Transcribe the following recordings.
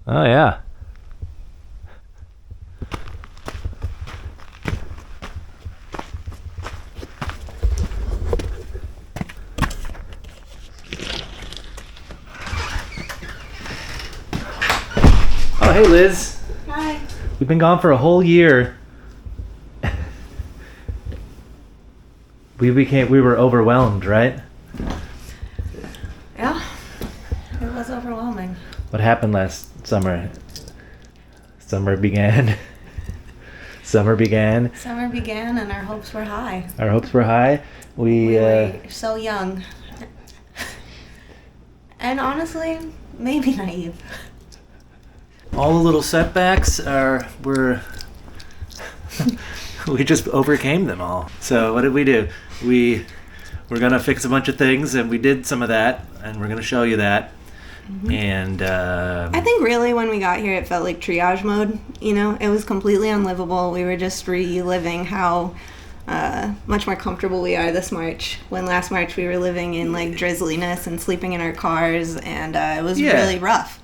Oh yeah. Oh hey Liz. Hi. We've been gone for a whole year. We were overwhelmed, right? Yeah, it was overwhelming. What happened last summer? Summer began. Summer began. Summer began and our hopes were high. Our hopes were high. We were so young. And honestly, maybe naive. all the little setbacks were we just overcame them all. So what did we do? We were gonna fix a bunch of things, and we did some of that, and we're gonna show you that. Mm-hmm. And I think really when we got here, it felt like triage mode. You know, it was completely unlivable. We were just reliving how much more comfortable we are this March. When last March we were living in like drizzliness and sleeping in our cars, and it was really rough.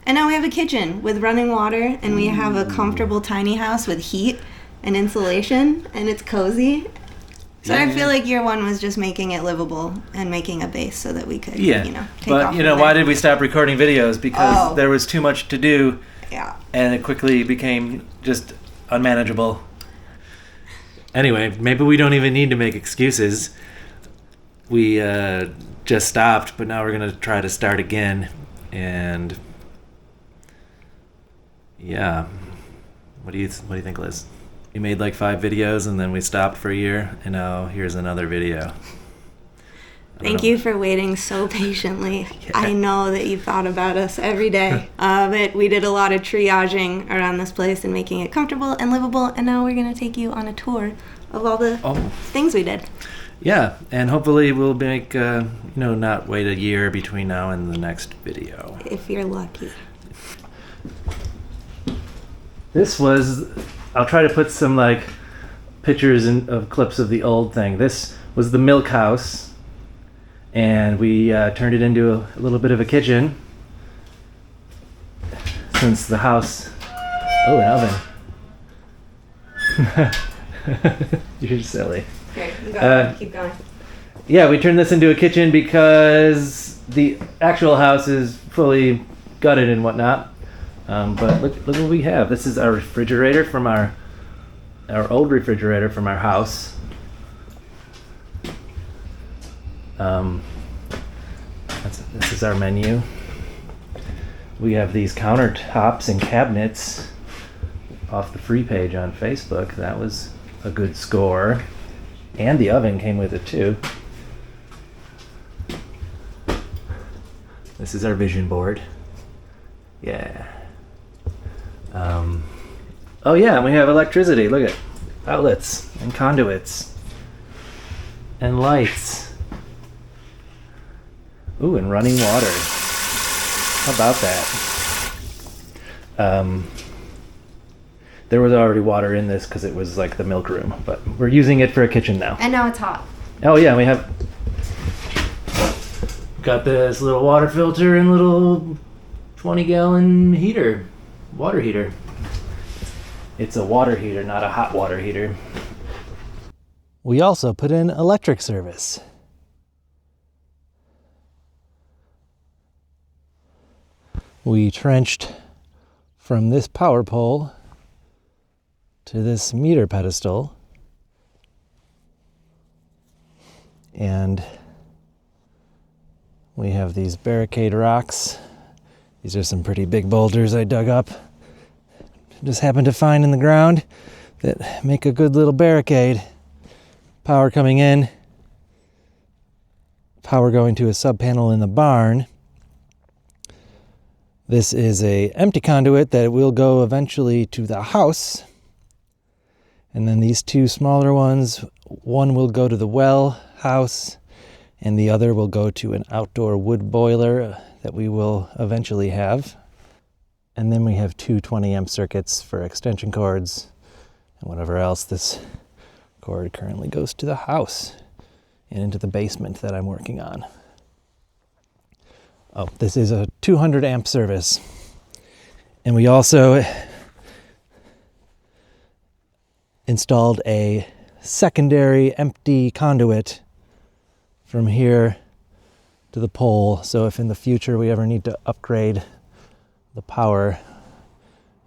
And now we have a kitchen with running water, and we have a comfortable tiny house with heat and insulation, and it's cozy. So I feel like year one was just making it livable and making a base so that we could, take off from there. Why did we stop recording videos? Because there was too much to do. Yeah. And it quickly became just unmanageable. Anyway, maybe we don't even need to make excuses. We just stopped, but now we're going to try to start again. And yeah. What do you think, Liz? We made like 5 videos and then we stopped for a year, and now here's another video. Thank you for waiting so patiently. Yeah. I know that you thought about us every day. But we did a lot of triaging around this place and making it comfortable and livable, and now we're going to take you on a tour of all the things we did. Yeah, and hopefully we'll make, not wait a year between now and the next video. If you're lucky. I'll try to put some pictures of clips of the old thing. This was the milk house, and we turned it into a little bit of a kitchen. Since the house, an oven. You're silly. Okay, you got it. Keep going. Yeah, we turned this into a kitchen because the actual house is fully gutted and whatnot. But look what we have. This is our refrigerator from our old refrigerator from our house. This is our menu. We have these countertops and cabinets off the free page on Facebook. That was a good score. And the oven came with it too. This is our vision board. Yeah. And we have electricity. Look at outlets and conduits and lights. Ooh, and running water. How about that? There was already water in this because it was like the milk room, but we're using it for a kitchen now. And now it's hot. Oh yeah, we have got this little water filter and little 20-gallon water heater. It's a water heater, not a hot water heater. We also put in electric service. We trenched from this power pole to this meter pedestal, and we have these barricade rocks. These are some pretty big boulders I dug up. Just happened to find in the ground that make a good little barricade. Power coming in, power going to a sub panel in the barn. This is a empty conduit that will go eventually to the house. And then these 2 smaller ones, one will go to the well house, and the other will go to an outdoor wood boiler that we will eventually have. And then we have 2 20-amp circuits for extension cords and whatever else. This cord currently goes to the house and into the basement that I'm working on. Oh, this is a 200-amp service. And we also installed a secondary empty conduit from here to the pole. So if in the future we ever need to upgrade the power,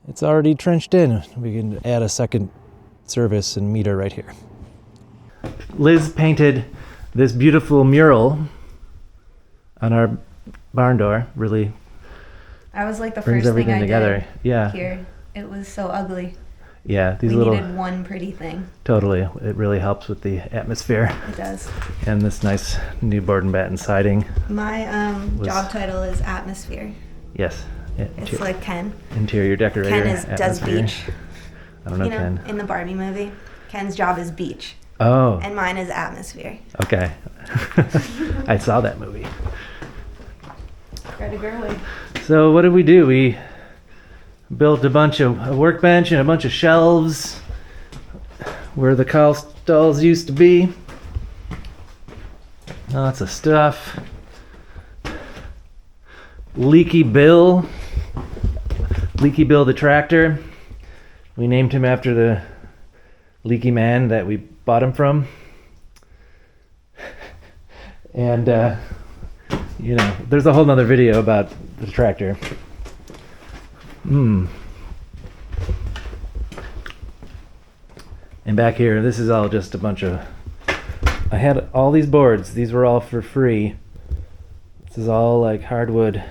it's already trenched in. We can add a second service and meter right here. Liz painted this beautiful mural on our barn door. Really That was like the brings first everything thing I together. did Yeah. here. It was so ugly. Yeah, these We little needed one pretty thing. totally. It really helps with the atmosphere. It does. And this nice new board and batten siding. My job title is atmosphere. Yes. It's like Ken. Interior decorator. Ken does atmosphere. beach. I don't know, You know, Ken. in the Barbie movie, Ken's job is beach, Oh, and mine is atmosphere. okay. I saw that movie. Greta Gerwig. So what did we do? We built a workbench and a bunch of shelves where the cow stalls used to be. Lots of stuff. Leaky Bill the tractor. We named him after the leaky man that we bought him from. And there's a whole nother video about the tractor. And back here, this is all just a bunch of... I had all these boards. These were all for free. This is all like hardwood,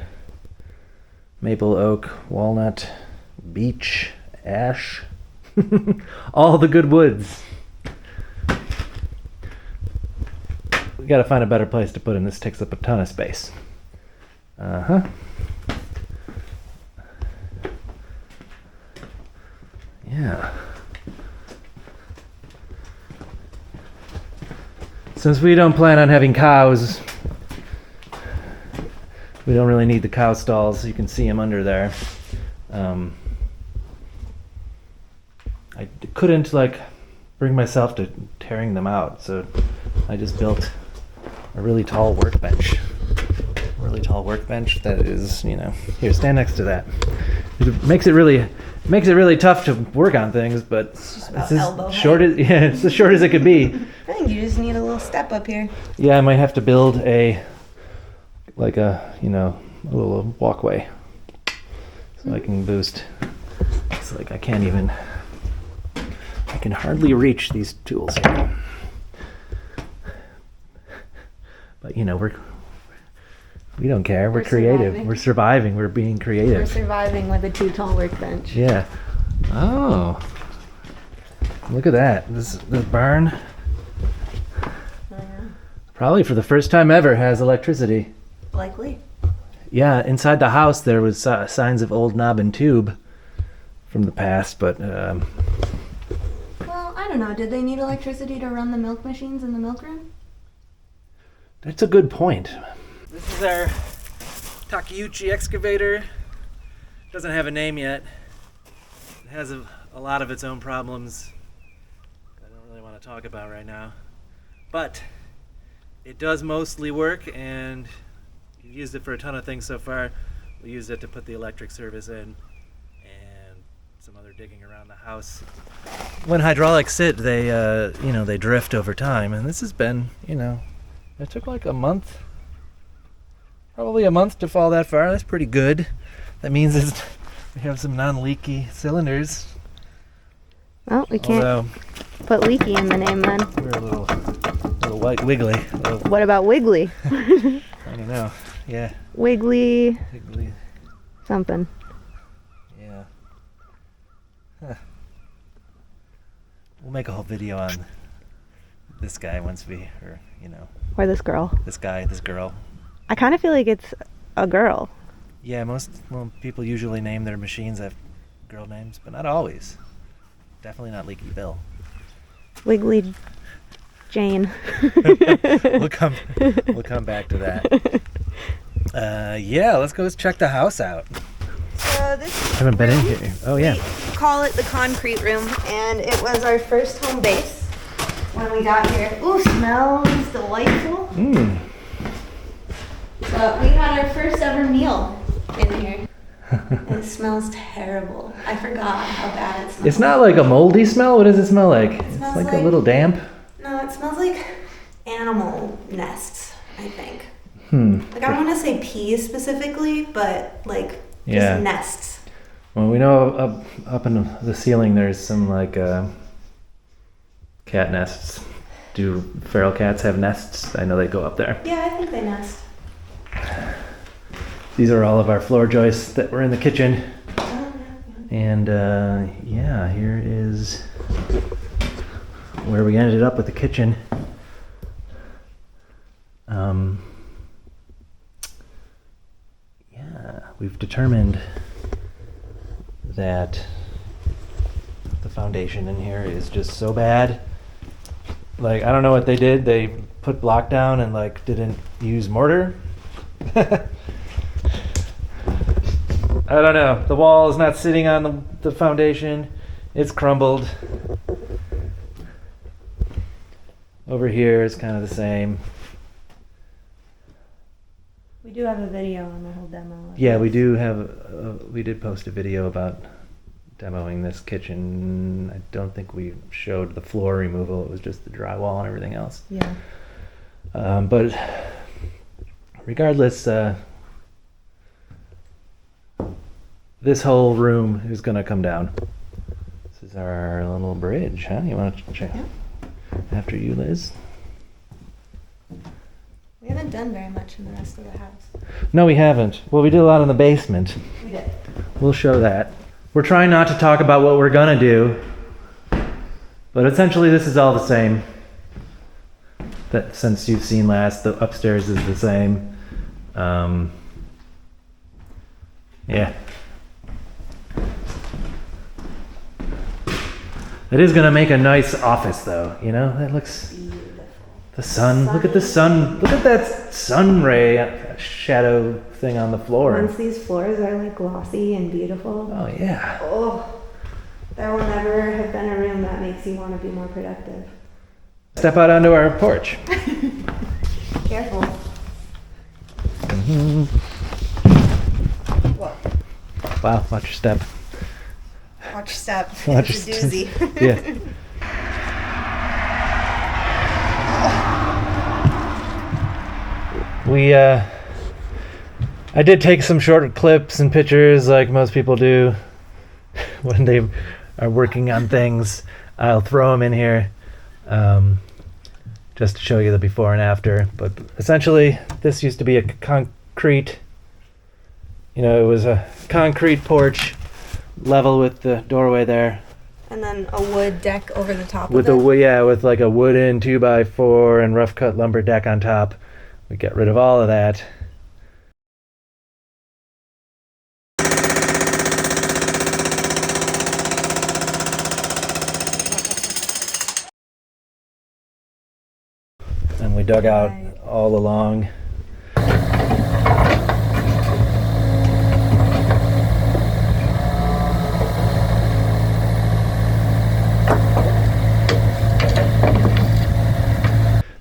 maple, oak, walnut, beech, ash. All the good woods. We gotta find a better place to put them. This takes up a ton of space. Yeah. Since we don't plan on having cows, we don't really need the cow stalls. You can see them under there. I couldn't bring myself to tearing them out, so I just built a really tall workbench. That is, here, stand next to that. It makes it really tough to work on things, but It's as short as it could be. I think you just need a little step up here. Yeah, I might have to build a little walkway so I can boost. It's like I can hardly reach these tools here. But we don't care. We're creative. Surviving. We're surviving. We're being creative. We're surviving with a 2-tall workbench. Yeah. Oh. Look at that. This barn probably for the first time ever has electricity. Likely. Yeah, inside the house there was signs of old knob and tube from the past, but Well, I don't know. Did they need electricity to run the milk machines in the milk room? that's a good point. This is our Takeuchi excavator. Doesn't have a name yet. It has a lot of its own problems I don't really want to talk about right now. But it does mostly work, and we've used it for a ton of things so far. We used it to put the electric service in and some other digging around the house. When hydraulics sit, they drift over time, and this has been, it took like a month, probably a month to fall that far. That's pretty good. That means we have some non-leaky cylinders. Well, we can't put leaky in the name then. We're a little white wiggly. What about wiggly? I don't know. Yeah. Wiggly something. Yeah. Huh. We'll make a whole video on this guy Or this girl. this girl. I kind of feel like it's a girl. Yeah, people usually name their machines after girl names, but not always. Definitely not Leaky Bill. Wiggly Jane. We'll come back to that. Let's go check the house out. This I haven't been in here. Oh yeah. We call it the concrete room, and it was our first home base when we got here. Ooh, smells delightful. Mm. So we had our first ever meal in here. It smells terrible. I forgot how bad it smells. It's not like a moldy smell. What does it smell like? It's smells like a little damp. No, it smells like animal nests, I think. Like, I don't want to say peas specifically, but like just nests. Well, we know up in the ceiling there's some like cat nests. Do feral cats have nests? I know they go up there. Yeah, I think they nest. These are all of our floor joists that were in the kitchen. And yeah, here is where we ended up with the kitchen. Yeah, we've determined that the foundation in here is just so bad. Like, I don't know what they did. They put block down and like didn't use mortar. I don't know. The wall is not sitting on the foundation. It's crumbled. Over here is kind of the same. We do have a video on the whole demo. Yeah, we do have. We did post a video about demoing this kitchen. I don't think we showed the floor removal. It was just the drywall and everything else. Yeah. But regardless, this whole room is going to come down. This is our little bridge, huh? You want to check? Yeah. After you, Liz? We haven't done very much in the rest of the house. No, we haven't. Well, we did a lot in the basement. We did. We'll show that. We're trying not to talk about what we're going to do, but essentially this is all the same. That since you've seen last, the upstairs is the same. Yeah. It is going to make a nice office, though. You know, that looks... Beautiful. The sun. Look at the sun. Look at that sun ray shadow thing on the floor. Once these floors are like glossy and beautiful. Oh, yeah. Oh, there will never have been a room that makes you want to be more productive. Step out onto our porch. Careful. Mm-hmm. What? Wow, watch your step. Watch your step. Watch It's a your doozy. Yeah. I did take some short clips and pictures like most people do when they are working on things. I'll throw them in here just to show you the before and after. But essentially, this used to be a concrete, it was a concrete porch level with the doorway there. And then a wood deck over the top With of it. with like a wooden 2x4 and rough cut lumber deck on top. We got rid of all of that. And we dug out all along.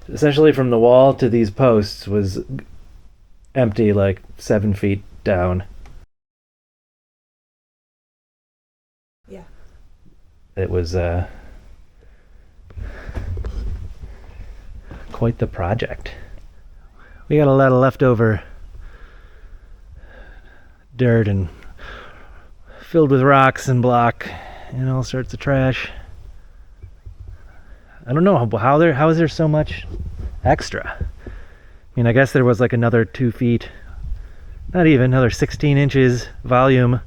Essentially from the wall to these posts was empty, like 7 feet down. Yeah. It was quite the project. We got a lot of leftover dirt and filled with rocks and block and all sorts of trash. I don't know how is there so much extra? I mean, I guess there was like another 2 feet, not even, another 16 inches volume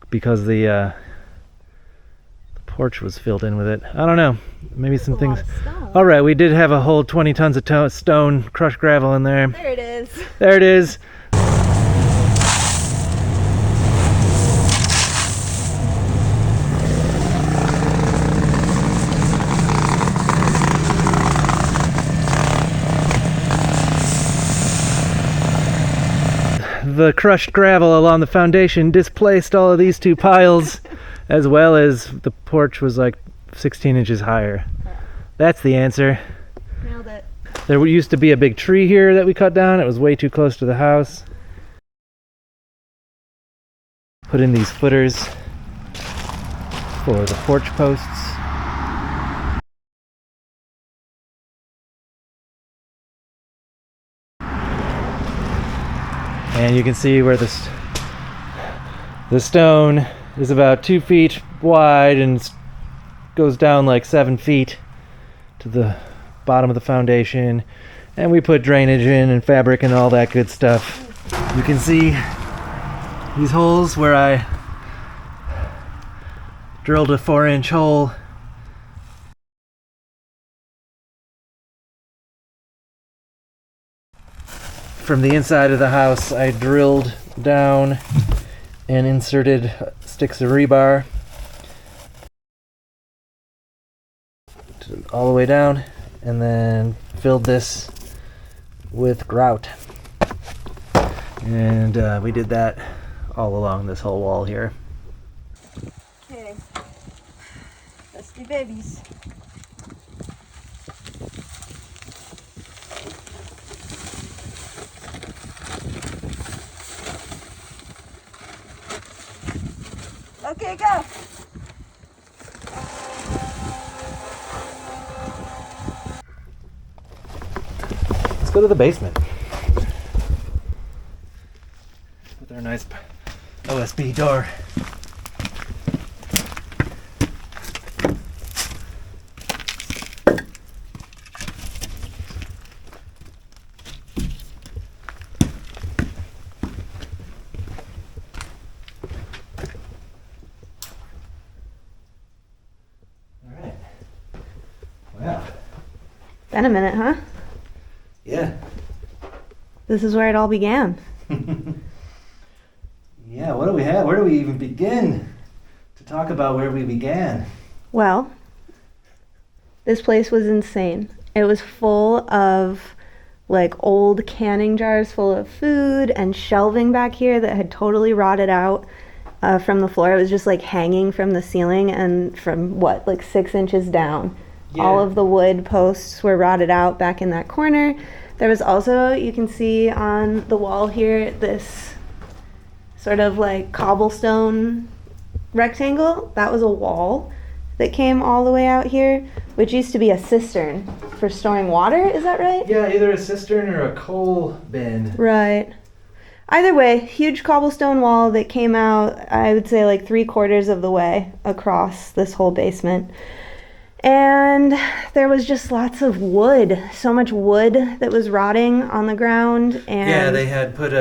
because the porch was filled in with it. I don't know, maybe some things. All right, we did have a whole 20 tons of stone, crushed gravel in there. There it is. There it is. The crushed gravel along the foundation displaced all of these two piles, as well as the porch was like 16 inches higher. That's the answer. Nailed it. There used to be a big tree here that we cut down. It was way too close to the house. put in these footers for the porch posts. And you can see where the stone is about 2 feet wide and goes down like 7 feet to the bottom of the foundation. And we put drainage in and fabric and all that good stuff. You can see these holes where I drilled a 4-inch hole. From the inside of the house, I drilled down and inserted sticks of rebar all the way down, and then filled this with grout. And we did that all along this whole wall here. Okay, let's do babies. Okay, go. Let's go to the basement with our nice OSB door. Been a minute, huh? Yeah. This is where it all began. Yeah, what do we have? Where do we even begin to talk about where we began? Well, this place was insane. It was full of like old canning jars full of food and shelving back here that had totally rotted out from the floor. It was just like hanging from the ceiling and from like 6 inches down. Yeah. All of the wood posts were rotted out back in that corner. There was also, you can see on the wall here, this sort of like cobblestone rectangle. That was a wall that came all the way out here, which used to be a cistern for storing water. Is that right? Yeah, either a cistern or a coal bin. Right. Either way, huge cobblestone wall that came out, I would say like 3/4 of the way across this whole basement. And there was just lots of wood, so much wood that was rotting on the ground. And Yeah, they had put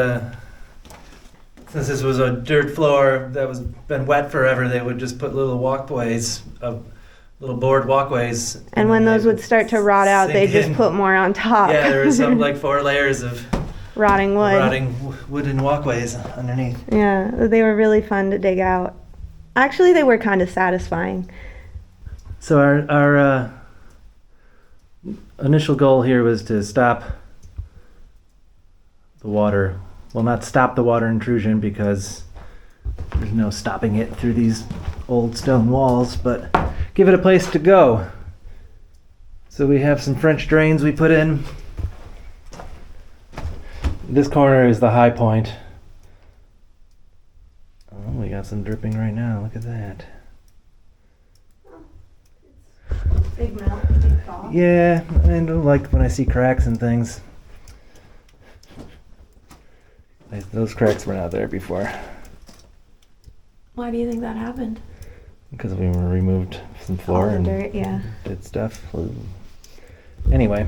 since this was a dirt floor that was been wet forever, they would just put little walkways, little board walkways. And when those would start to rot out, they just put more on top. Yeah, there was some like 4 layers of rotting wood. Wooden walkways underneath. Yeah, they were really fun to dig out. Actually, they were kind of satisfying. So our initial goal here was to stop the water. Well, not stop the water intrusion because there's no stopping it through these old stone walls, but give it a place to go. So we have some French drains we put in. This corner is the high point. Oh, we got some dripping right now. Look at that. Big melt, big fall. Yeah, I don't like when I see cracks and things. Those cracks were not there before. Why do you think that happened? Because we removed some floor All the and dirt, yeah. did stuff. Anyway.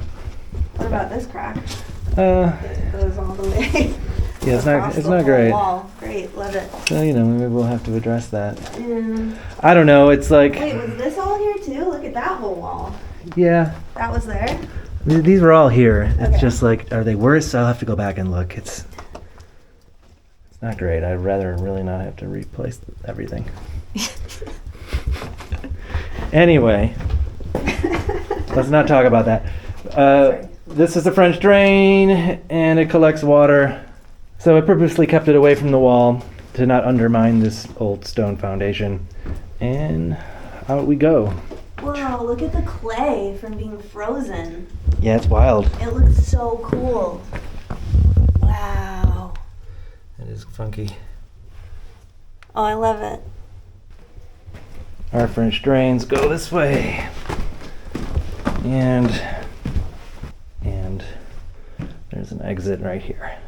What about this crack? It goes all the way. Yeah, it's across not the whole great. Wall. Great, love it. So maybe we'll have to address that. Yeah. I don't know. It's like Wait, was this all here too? Look at that whole wall. yeah. That was there? These were all here. It's Okay. just like, are they worse? I'll have to go back and look. It's not great. I'd rather really not have to replace everything. Anyway, let's not talk about that. This is a French drain, and it collects water. So I purposely kept it away from the wall to not undermine this old stone foundation. And out we go. Whoa, look at the clay from being frozen. Yeah, it's wild. It looks so cool. Wow. It is funky. Oh, I love it. Our French drains go this way. And there's an exit right here.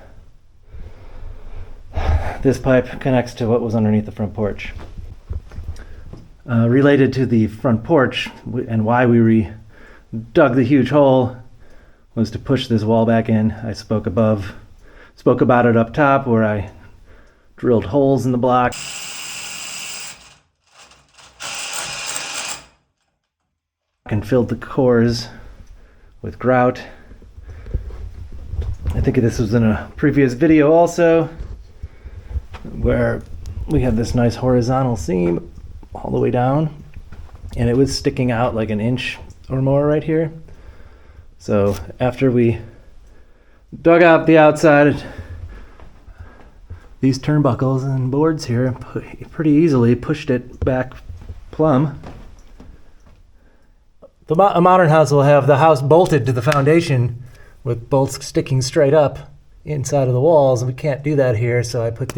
This pipe connects to what was underneath the front porch. Related to the front porch and why we dug the huge hole was to push this wall back in. I spoke about it up top where I drilled holes in the block. And filled the cores with grout. I think this was in a previous video also, where we had this nice horizontal seam all the way down, and it was sticking out like an inch or more right here. So after we dug out the outside, these turnbuckles and boards here pretty easily pushed it back plumb. A modern house will have the house bolted to the foundation with bolts sticking straight up inside of the walls, and we can't do that here, so I bolted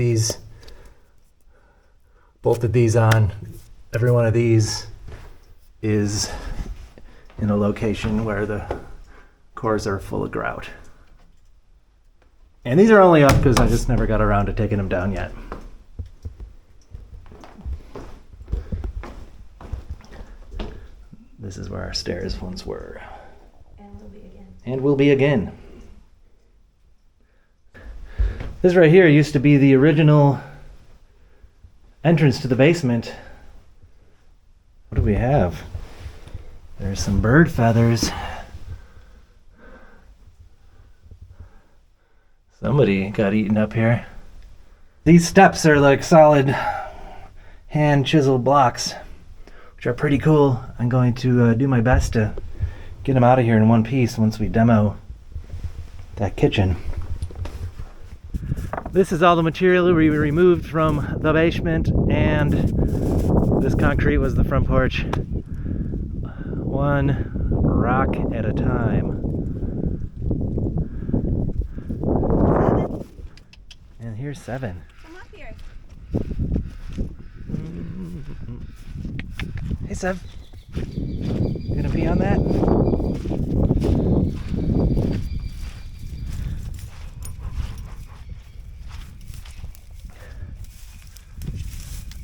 these on. Every one of these is in a location where the cores are full of grout. And these are only up because I just never got around to taking them down yet. This is where our stairs once were. And will be again. And will be again. This right here used to be the original entrance to the basement. What do we have? There's some bird feathers. Somebody got eaten up here. These steps are like solid hand chiseled blocks, which are pretty cool. I'm going to do my best to get them out of here in one piece once we demo that kitchen. This is all the material we removed from the basement, and this concrete was the front porch. One rock at a time. And here's 7. Come up here. Hey, Sev. You gonna pee on that?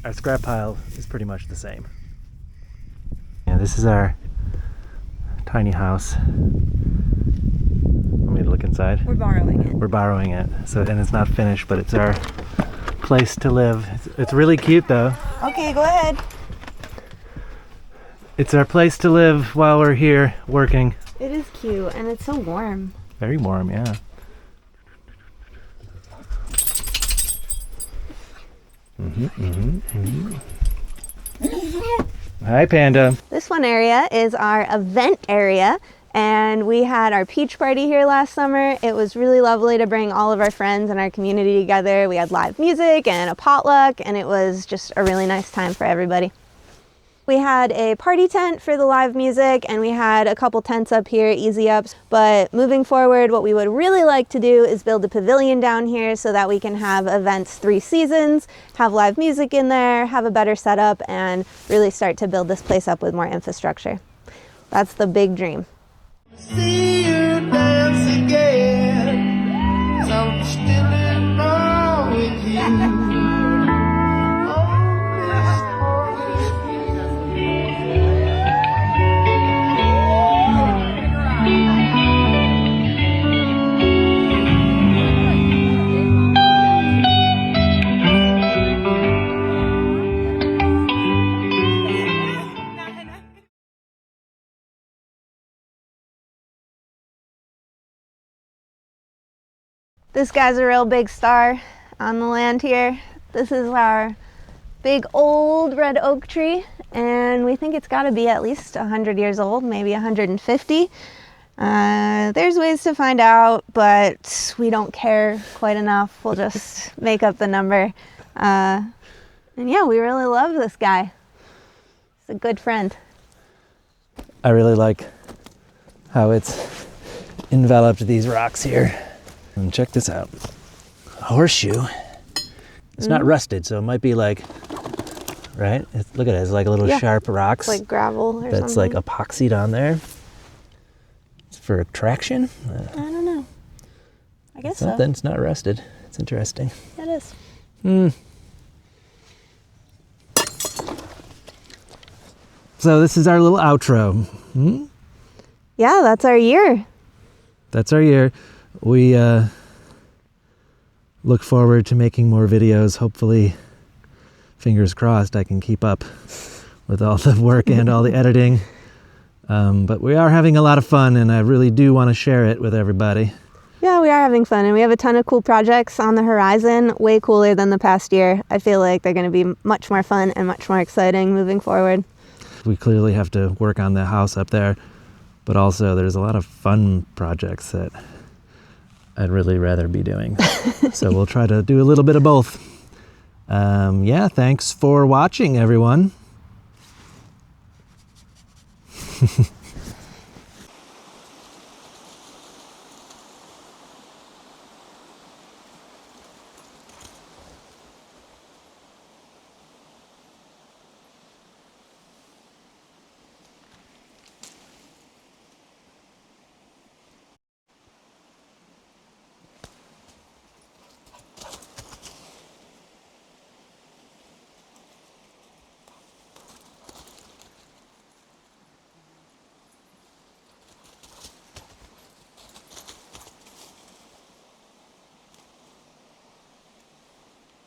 Our scrap pile is pretty much the same. Yeah, this is our tiny house. Want me to look inside? We're borrowing it. We're borrowing it. So, and it's not finished, but it's our place to live. It's really cute though. Okay, go ahead. It's our place to live while we're here working. It is cute, and it's so warm. Very warm, yeah. Hi, Panda. This one area is our event area, and we had our peach party here last summer. It was really lovely to bring all of our friends and our community together. We had live music and a potluck, and it was just a really nice time for everybody. We had a party tent for the live music, and we had a couple tents up here, easy ups. But moving forward, what we would really like to do is build a pavilion down here so that we can have events 3 seasons, have live music in there, have a better setup, and really start to build this place up with more infrastructure. That's the big dream. See you dance again, 'cause I'm still in love with you. This guy's a real big star on the land here. This is our big old red oak tree, and we think it's got to be at least 100 years old, maybe 150. There's ways to find out, but we don't care quite enough. We'll just make up the number. And yeah, we really love this guy. He's a good friend. I really like how it's enveloped these rocks here. And check this out. A horseshoe It's not rusted, so it might be like, right? Look at it, it's like a little sharp rocks. Like gravel or that's something. like epoxied on there. It's for traction. I don't know. I guess Something. It's not rusted. It's interesting. It is. So this is our little outro. Yeah, that's our year. That's our year. We look forward to making more videos. Hopefully, fingers crossed, I can keep up with all the work and all the editing. But we are having a lot of fun, and I really do want to share it with everybody. Yeah, we are having fun, and we have a ton of cool projects on the horizon, way cooler than the past year. I feel like they're going to be much more fun and much more exciting moving forward. We clearly have to work on the house up there, but also there's a lot of fun projects that I'd really rather be doing. So we'll try to do a little bit of both. Yeah, thanks for watching, everyone.